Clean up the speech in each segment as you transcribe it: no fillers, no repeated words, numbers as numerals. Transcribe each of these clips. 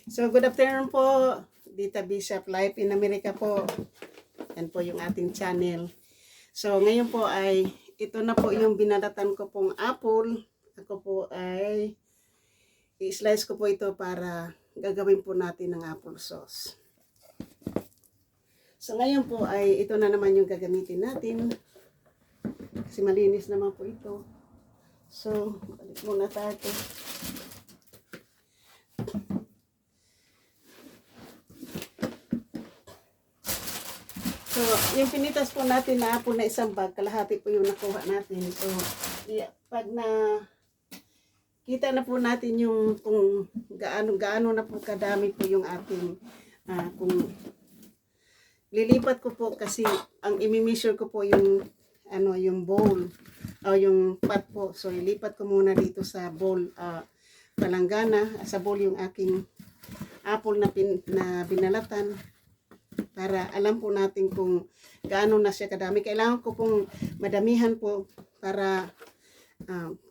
So, good afternoon po, Dita Bishop, Live in America po. Yan po yung ating channel. So, ngayon po ay, ito na po yung binalatan ko pong apple. Ako po ay, i-slice ko po ito para gagawin po natin ng apple sauce. So, ngayon po ay, ito na naman yung gagamitin natin. Kasi malinis naman po ito. So, balik muna tayo. So, yung pinitas po natin na apple na isang bag, kalahati po yung nakuha natin. So, pag na kita na po natin yung kung gaano na po kadami po yung ating kung lilipat ko po kasi ang imi-measure ko po yung yung bowl o yung pot po. So, ilipat ko muna dito sa bowl palanggana, sa bowl yung aking apple na binalatan. Para alam po natin kung gaano na siya kadami. Kailangan ko pong madamihan po para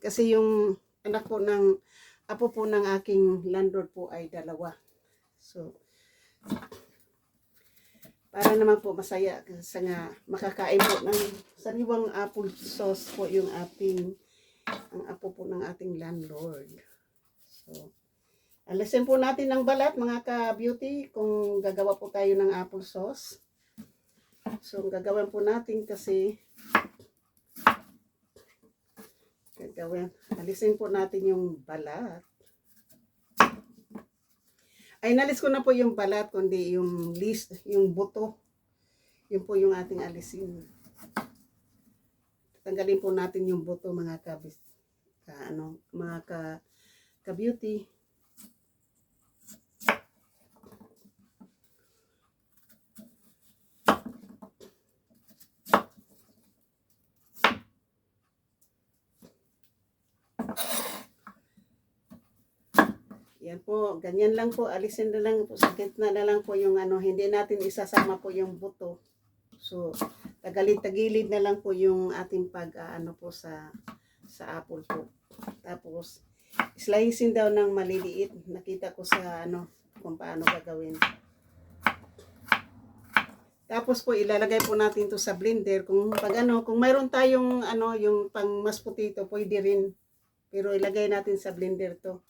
kasi yung anak po ng apo po ng aking landlord po ay 2. So, para naman po masaya kasi nga makakain po ng sariwang apple sauce po yung ang apo po ng ating landlord. So, alisin po natin ng balat mga ka-beauty kung gagawa po tayo ng apple sauce. So, gagawin po natin kasi alisin po natin yung balat. Ay, nalis ko na po yung balat, kundi yung yung buto. Yun po yung ating alisin. Tanggalin po natin yung buto mga ka-beauty. Yan po, ganyan lang po, alisin na lang po, sa gitna na lang po yung hindi natin isasama po yung buto. So, tagilid na lang po yung ating po sa apple po. Tapos, slicein daw ng maliliit. Nakita ko sa kung paano gagawin. Tapos po, ilalagay po natin to sa blender. Kung kung mayroon tayong yung pang mashed potato, pwede rin. Pero ilagay natin sa blender to.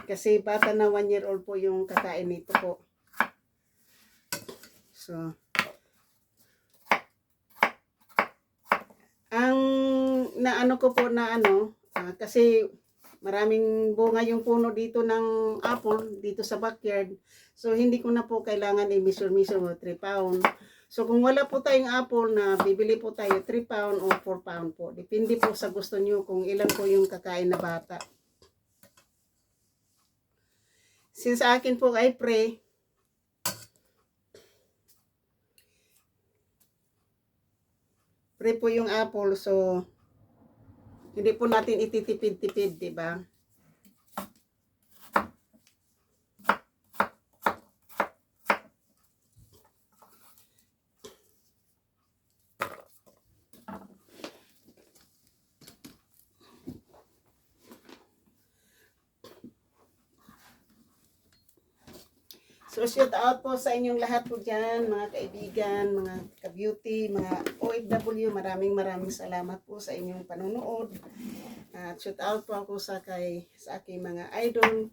Kasi bata na 1 year old po yung kakain nito po. So, ang ko po na kasi maraming bunga yung puno dito ng apple dito sa backyard. So, hindi ko na po kailangan i-measure 3 pound. So, kung wala po tayong apple na bibili po tayo 3 pound o 4 pound po. Depende po sa gusto nyo kung ilan po yung kakain na bata. Since sa akin po ay pre po yung apple, so hindi po natin ititipid-tipid, di ba? So, shout out po sa inyong lahat po dyan, mga kaibigan, mga ka-beauty, mga OFW. Maraming salamat po sa inyong panonood. Shout out po ako sa aking mga idol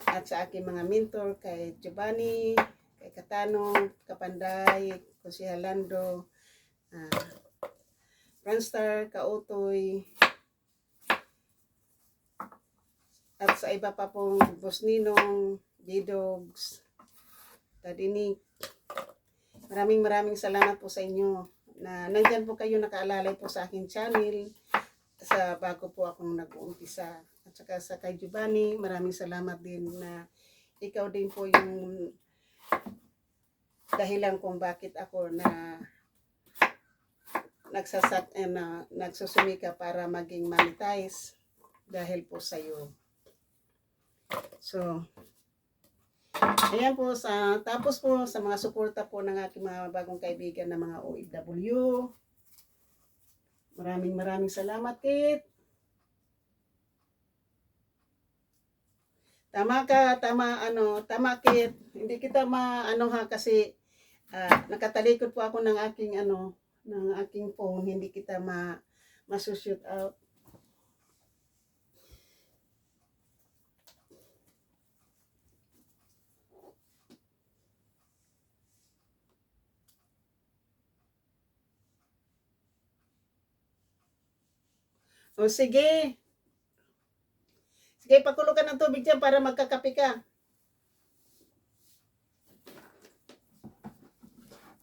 at sa aking mga mentor, kay Giovanni, kay Katano, Kapanday, Kusya Lando, Franstar, Kautoy, at sa iba pa pong Boss Ninong, J-Dogs, Tadinik. Maraming salamat po sa inyo na nandyan po kayo nakaalalay po sa aking channel sa bago po akong nag-uumpisa. At saka sa kay Giovanni, maraming salamat din na ikaw din po yung dahilan kung bakit ako na nagsusumika para maging monetize dahil po sa iyo. So, ayan po tapos po sa mga suporta po ng aking mga bagong kaibigan na mga OFW. Maraming salamat, Kit. Tama ka, tama ano, tama Kit. Hindi kita maano ha kasi nakatalikod po ako ng aking ano, ng aking phone, hindi kita masushoot out. O sige. Sige, pakulo ka ng tubig dyan para magkakape ka.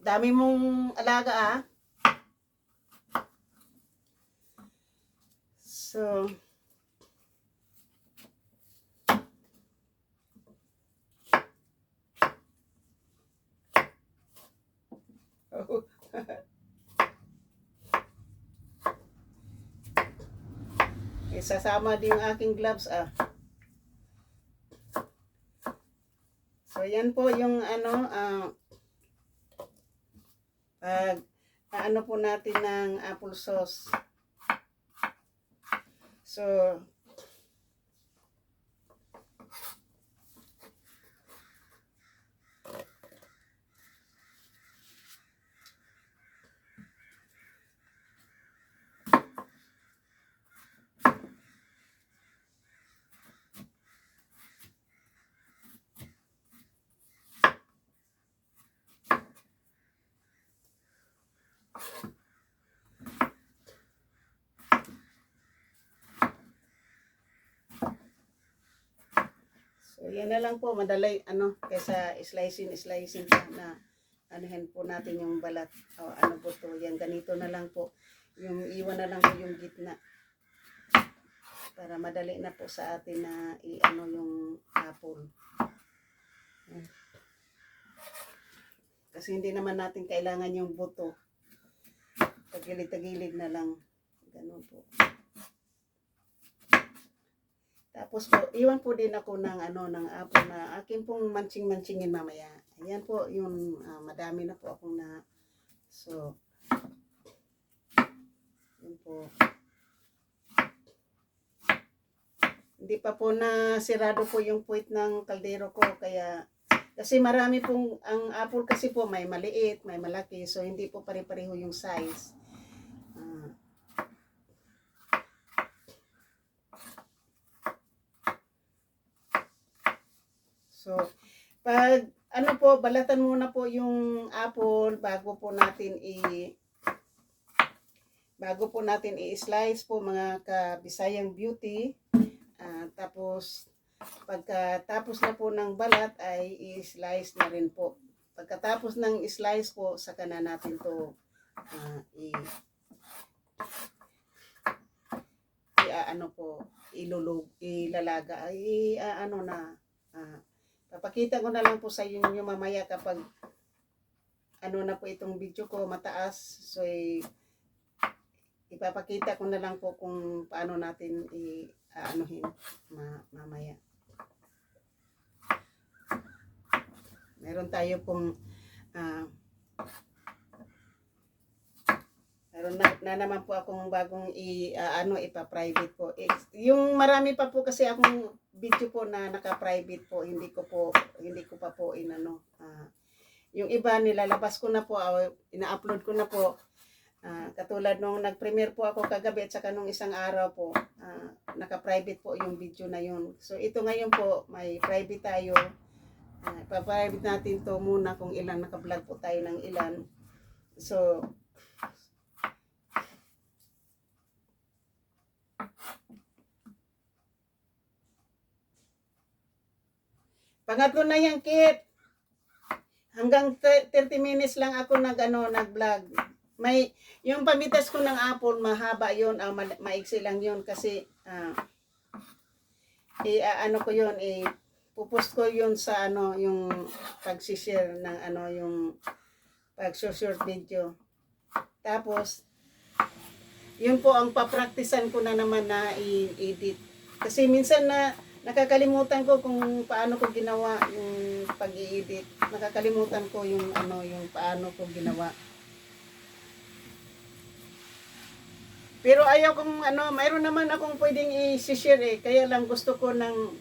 Dami mong alaga ah. So, isasama din yung aking gloves ah. So, yan po yung ano, ano po natin ng apple sauce. So, yan na lang po, madalay, ano, kaysa slicing pa na anuhin po natin yung balat. O, ano po to, yan, ganito na lang po. Yung iwan na lang po yung gitna. Para madali na po sa atin na i-ano yung apple. Yan. Kasi hindi naman natin kailangan yung buto. Tagilid-tagilid na lang. Ganun po. Tapos po, iwan po din ako ng ano ng apple na akin pong manching-manchingin mamaya. Ayan po yung madami na po akong na so yun po. Hindi pa po na sirado po yung puwit ng kaldero ko kaya kasi marami pong ang apple kasi po may maliit, may malaki so hindi po pare-pareho yung size. So, pag ano po, balatan muna po yung apple bago po natin i-slice po mga kabisayang beauty. Tapos pagkatapos na po ng balat ay i-slice na rin po. Pagkatapos ng i-slice po, saka na natin to ilalaga. Papakita ko na lang po sa inyo mamaya kapag ano na po itong video ko mataas. So, ipapakita ko na lang po kung paano natin anuhin mamaya. Meron tayo pong meron na naman po akong bagong ipa-private po. Yung marami pa po kasi akong video po na naka-private po, hindi ko pa po yung iba nilalabas ko na po, ina-upload ko na po. Katulad nung nag-premiere po ako kagabi at saka nung isang araw po, naka-private po yung video na yun. So ito ngayon po, may private tayo. Pa-private natin to muna kung ilan, naka-vlog po tayo ng ilan. So, pangatlo na yan, Kit. Hanggang 30 minutes lang ako nag-vlog. May yung pamitas ko ng apple mahaba 'yon, maiksi lang 'yon kasi ko 'yon, pupost ko 'yon sa yung pag-share ng yung pag-short video. Tapos yun po ang papraktisan ko na naman na i-edit. Kasi minsan na nakakalimutan ko kung paano ko ginawa yung pag-i-edit. Nakakalimutan ko yung yung paano ko ginawa. Pero ayaw kong mayroon naman akong pwedeng i-share kaya lang gusto ko ng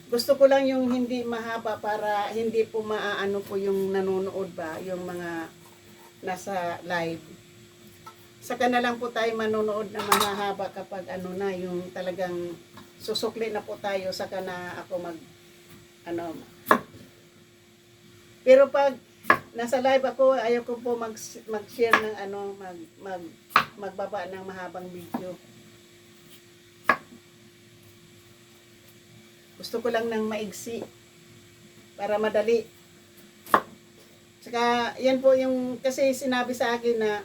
Gusto ko lang yung hindi mahaba para hindi po maaano po yung nanonood ba, yung mga nasa live. Saka na lang po tayo manonood na mahahaba kapag ano na, yung talagang susukli na po tayo, saka na ako ano. Pero pag nasa live ako, ayaw ko po mag-share ng ano, magbaba ng mahabang video. Gusto ko lang ng maigsi para madali. Saka yan po yung kasi sinabi sa akin na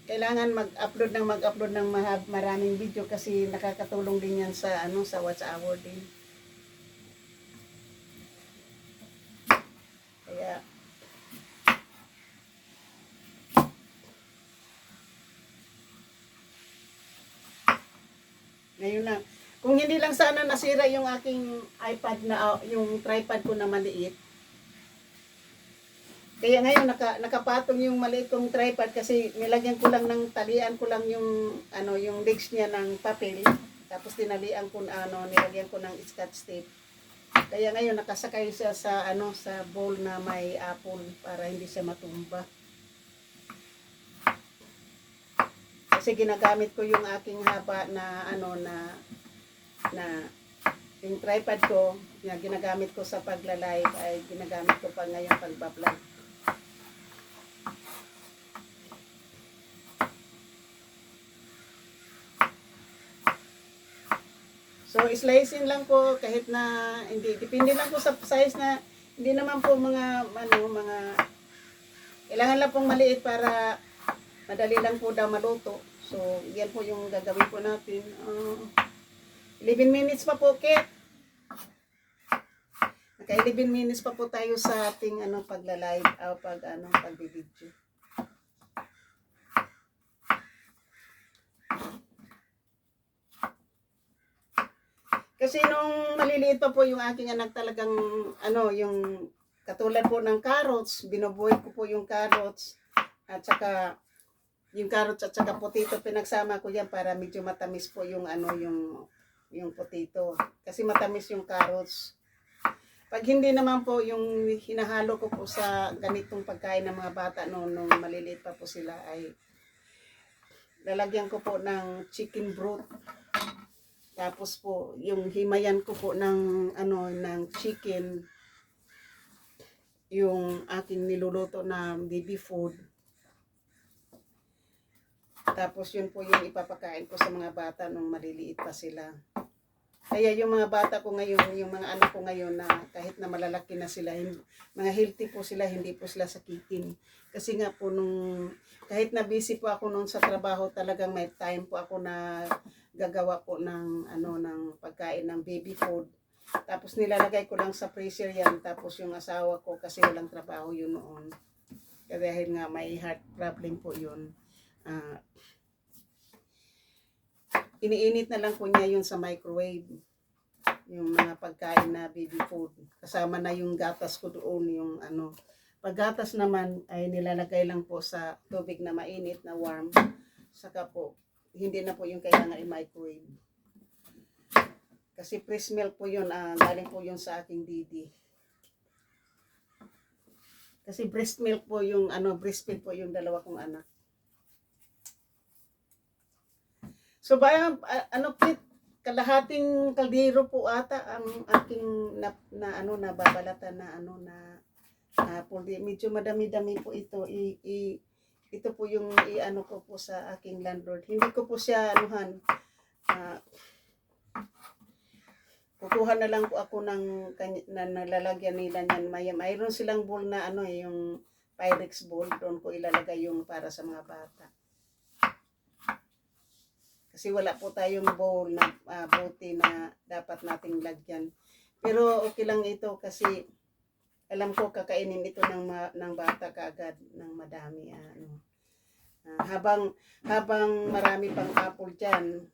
kailangan mag-upload ng maraming video kasi nakakatulong din yan sa ano sa watch hour din. Kaya ngayon lang. Kung hindi lang sana nasira yung aking iPad na yung tripod ko na maliit. Kaya ngayon nakapatong yung maliit kong tripod kasi nilagyan ko lang ng talian ko lang yung ano yung legs niya ng papel. Tapos tinalian ko nilagyan ko ng scotch tape. Kaya ngayon nakasakay siya sa ano sa bowl na may apple para hindi siya matumba. Kasi ginagamit ko yung aking haba na ano na yung tripod ko na ginagamit ko sa pagla-live ay ginagamit ko pa ngayon pagba-vlog. So slicing lang po kahit na hindi depende lang po sa size na hindi naman po mga kailangan lang pong maliit para madali lang po daw maluto. So yan po yung gagawin po natin. 11 minutes pa po, Kit. Naka 11 minutes pa po tayo sa ating pagla-live o pag-video. Kasi nung maliliit pa po yung aking anak talagang yung katulad po ng carrots, binubuhay ko po yung carrots at saka yung carrots at saka potato pinagsama ko yan para medyo matamis po yung yung potato. Kasi matamis yung carrots. Pag hindi naman po yung hinahalo ko po sa ganitong pagkain ng mga bata nung maliliit pa po sila ay lalagyan ko po ng chicken broth. Tapos po yung himayan ko po ng ng chicken yung aking niluluto na baby food. Tapos yun po yung ipapakain ko sa mga bata nung maliliit pa sila. Kaya yung mga bata ko ngayon, yung mga anak ko ngayon na kahit na malalaki na sila, mga healthy po sila, hindi po sila sakitin. Kasi nga po kahit na busy po ako nung sa trabaho, talagang may time po ako na gagawa po ng ng pagkain ng baby food. Tapos nilalagay ko lang sa freezer yan. Tapos yung asawa ko kasi walang trabaho yun noon. Kaya dahil nga may heart problem po yun. Iniinit na lang po niya yun sa microwave. Yung mga pagkain na baby food. Kasama na yung gatas ko doon. Yung paggatas naman ay nilalagay lang po sa tubig na mainit na warm. Saka po, hindi na po yung kailangan i-microwave. Kasi fresh milk po yun. Galing po yun sa aking didi. Kasi breast milk po yung breastfeed po yung dalawa kong anak. So bayan kalahating kaldero po ata ang aking nababalatan na puldi. Medyo madami-dami po ito. Ito po yung ko po sa aking landlord. Hindi ko po siya kukuha na lang po ako ng nalalagyan nila niyan. Mayroon silang bowl na yung Pyrex bowl. Doon ko ilalagay yung para sa mga bata. Kasi wala po tayong bowl na buti na dapat nating lagyan. Pero okay lang ito kasi alam ko kakainin ito ng bata kaagad ng madami. Habang marami pang apple dyan,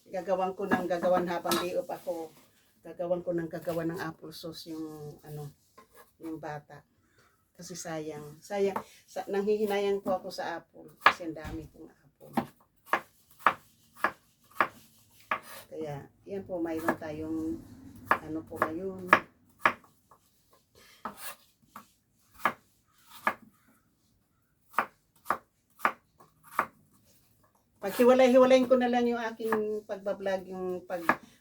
gagawan habang day off ako. Gagawan ng apple sauce yung bata. Kasi sayang. Nanghihinayang po ako sa apple kasi ang dami pong apple. Kaya, yan po, mayroon tayong ano po ngayon. Paghiwalay-hiwalayin ko na lang yung aking pagbablog, yung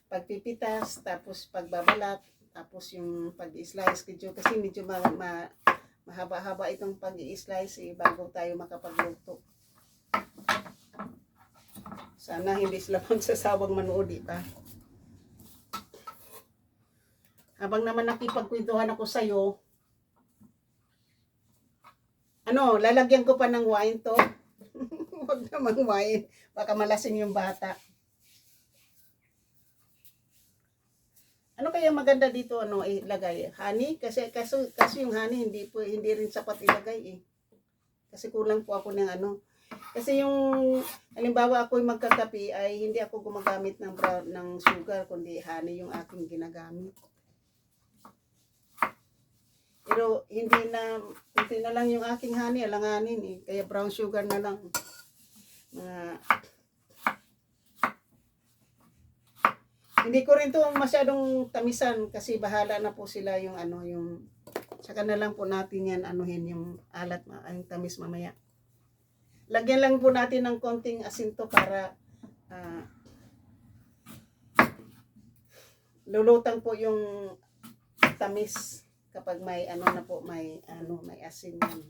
pagpipitas, tapos pagbabalat, tapos yung pag-slice video kasi medyo mahaba-haba itong pag-i-slice bago tayo makapagluto. Sana hindi sila magsasawang manood, di ba? Habang naman nakipagkwentuhan ako sa'yo, lalagyan ko pa ng wine to. Huwag namang wine. Baka malasing yung bata. Ano kaya maganda dito ilagay? Honey? Kasi yung honey hindi rin sapat ilagay eh. Kasi kulang po ako ng Kasi yung halimbawa ako'y magkakape ay hindi ako gumagamit ng sugar kundi honey yung aking ginagamit. Pero hindi na lang yung aking honey, alanganin eh. Kaya brown sugar na lang. Hindi ko rin to masyadong tamisan kasi bahala na po sila yung saka na lang po natin yan yung alat ang tamis mamaya. Lagyan lang po natin ng konting asin to para lulutang po yung tamis kapag may may asin yan.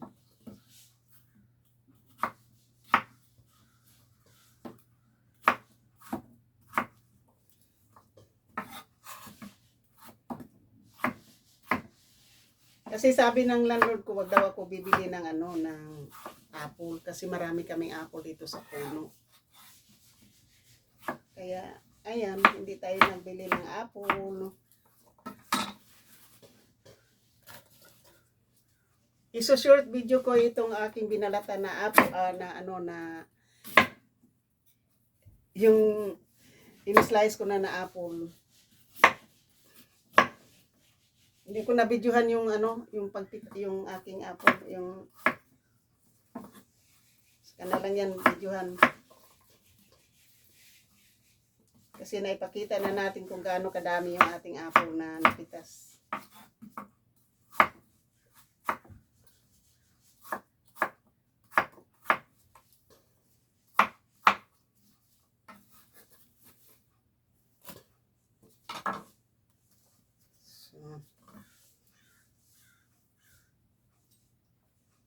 Kasi sabi ng landlord ko, wag daw ako bibili ng ng apple kasi marami kaming apple dito sa puno. Kaya ayan, hindi tayo nagbili ng apple. Iso-short video ko itong aking binalatan na apple yung in-slice ko na apple. Hindi ko na videohan yung yung aking apple, yung kana lang yan videohan. Kasi naipakita na natin kung gaano kadami yung ating apple na napitas.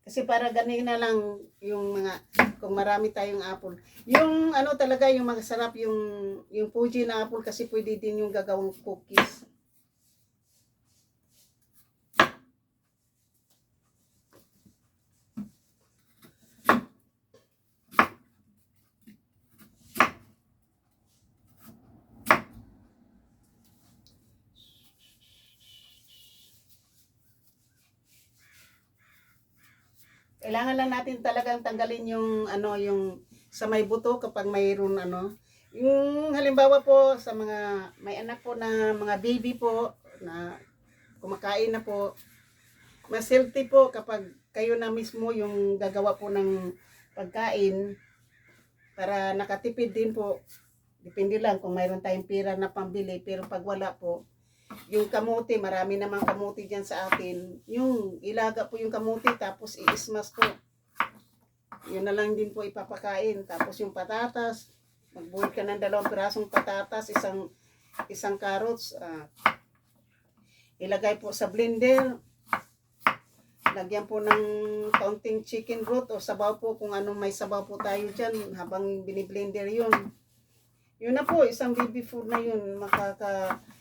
Kasi para ganin na lang yung kung marami tayong apple. Yung talaga yung masarap yung Fuji na apple kasi pwede din yung gagawang cookies. Kailangan lang natin talagang tanggalin yung yung sa may buto kapag mayroon yung halimbawa po sa mga may anak po na mga baby po na kumakain na po, mas healthy po kapag kayo na mismo yung gagawa po ng pagkain para nakatipid din po. Depende lang kung mayroon tayong pera na pambili, pero pag wala po, yung kamote, marami namang kamote dyan sa atin. Yung ilaga po yung kamote, tapos i-smash po. Yun na lang din po ipapakain. Tapos yung patatas, magbuhat ka ng 2 pirasong patatas, isang carrots. Ilagay po sa blender. Lagyan po ng kaunting chicken broth o sabaw po kung may sabaw po tayo dyan habang biniblender yun. Yun na po, isang baby food na yun.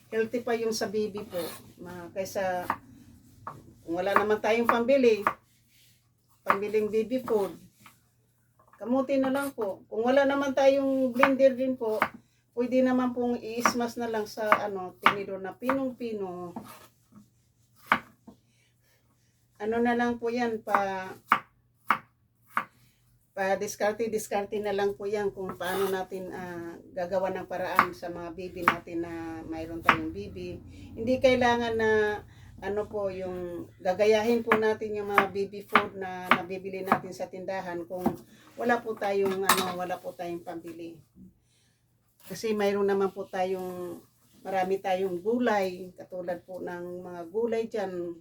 Healthy pa yung sa baby po. Kaysa kung wala naman tayong pambiling baby food, kamuti na lang po. Kung wala naman tayong blender din po, pwede naman pong i-smash na lang sa tinidor na pinong-pino. Na lang po yan diskarte na lang po yan kung paano natin gagawa ng paraan sa mga baby natin na mayroon tayong baby. Hindi kailangan na yung gagayahin po natin yung mga baby food na nabibili natin sa tindahan kung wala po tayong pambili. Kasi mayroon naman po tayong marami tayong gulay, katulad po ng mga gulay dyan.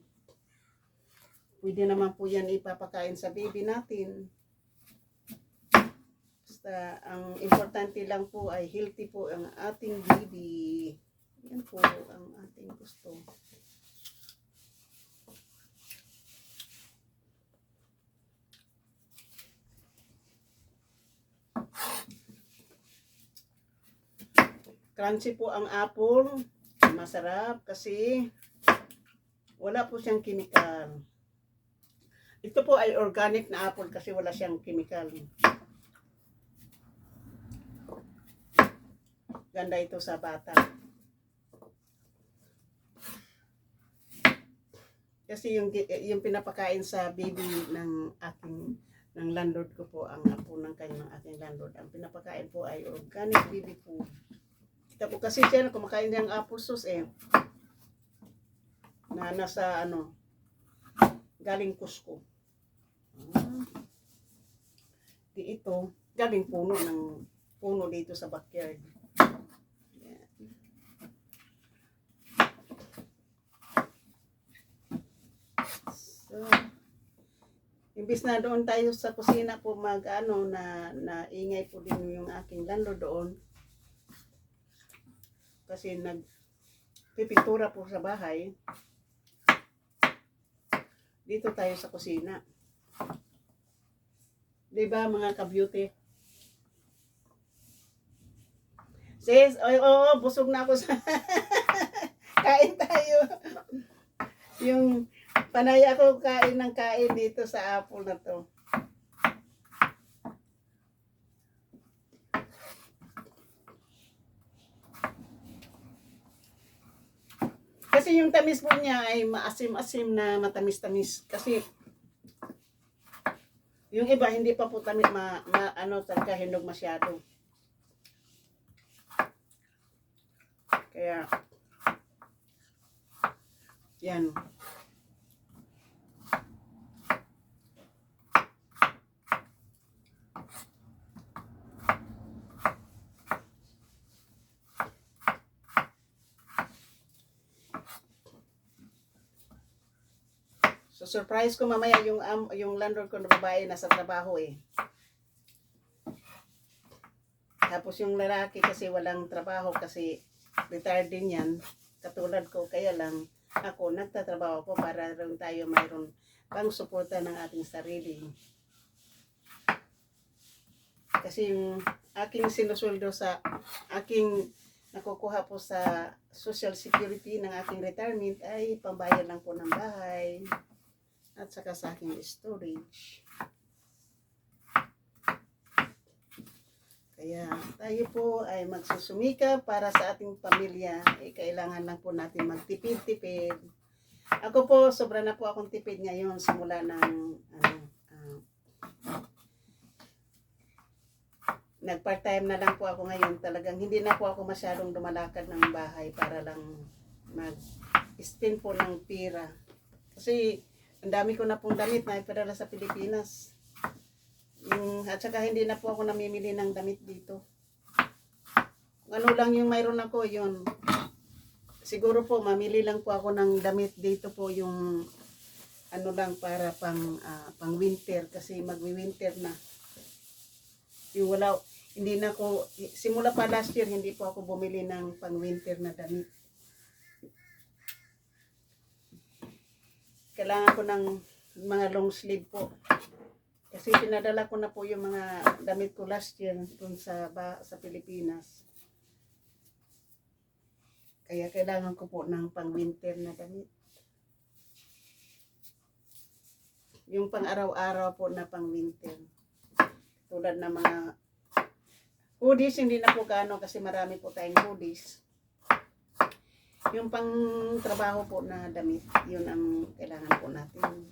Pwede naman po yan ipapakain sa baby natin. Basta ang importante lang po ay healthy po ang ating baby. Yan po ang ating gusto. Crunchy po ang apple. Masarap kasi wala po siyang chemical. Ito po ay organic na apple kasi wala siyang chemical. Ganda ito sa bata. Kasi yung pinapakain sa baby ng landlord ko po, ang apo ng kanyang aking landlord, ang pinapakain po ay organic baby food. Kita po kasi siya kumakain ng apple sauce na nasa galing Cusco. Di ito galing puno dito sa backyard. Yan. So, imbis na doon tayo sa kusina po na ingay po din yung aking landlord doon. Kasi nagpipintura po sa bahay. Dito tayo sa kusina. Diba mga ka-beauty? Sis, busog na ako sa kain tayo. Yung panay ako kain dito sa apple na to. Kasi yung tamis po niya ay maasim-asim na matamis-tamis. Kasi yung iba hindi pa po tamis talaga hinog masyado. Kaya yan. So surprise ko mamaya yung landlord ko na babae nasa trabaho Tapos yung lalaki kasi walang trabaho kasi retired din yan. Katulad ko, kaya lang ako nagtatrabaho ko para rin tayo mayroon pang suporta ng ating sarili. Kasi yung aking sinusweldo sa aking nakukuha po sa Social Security ng aking retirement ay pambayad lang po ng bahay at saka sa aking storage. Kaya tayo po ay magsusumika para sa ating pamilya. Kailangan lang po natin magtipid-tipid. Ako po, sobra na po akong tipid ngayon simula ng nag-part-time na lang po ako ngayon. Talagang hindi na po ako masyadong dumalakad ng bahay para lang mag-spend po ng pera. Kasi ang dami ko na pong damit na ipadala sa Pilipinas. At saka hindi na po ako namimili ng damit dito. Kung ano lang yung mayroon ako, yun. Siguro po, mamili lang po ako ng damit dito po yung lang para pang winter. Kasi magwi-winter na. Yung hindi na ako, simula pa last year, hindi po ako bumili ng pang winter na damit. Kailangan ko ng mga long sleeve po. Kasi pinadala ko na po yung mga damit ko last year dun sa Pilipinas. Kaya kailangan ko po ng pang winter na damit. Yung pang araw-araw po na pang winter. Tulad ng mga hoodies, hindi na po gaano kasi marami po tayong hoodies. Yung pang trabaho po na damit, yun ang kailangan po natin.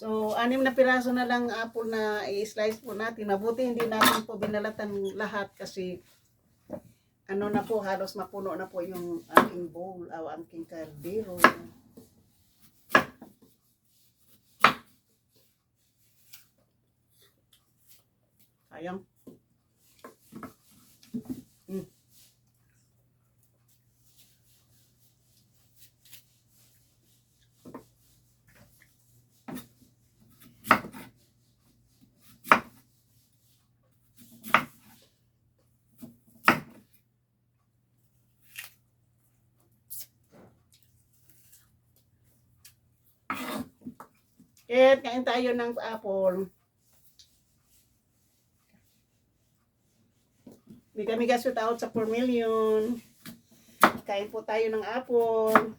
So, 6 na piraso na lang apple na i-slice po natin. Mabuti hindi natin po binalatan lahat kasi na po, halos mapuno na po yung aking bowl o aking kaldero. Sayang. Mm. Kain tayo ng apple. Hindi kami gasot out sa 4 million. Kain po tayo ng apple.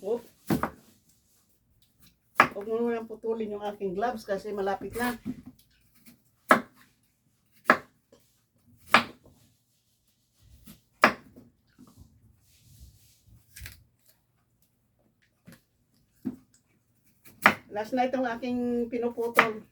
Oh. Huwag mo nang putulin yung aking gloves kasi malapit na. Last na itong aking pinuputol.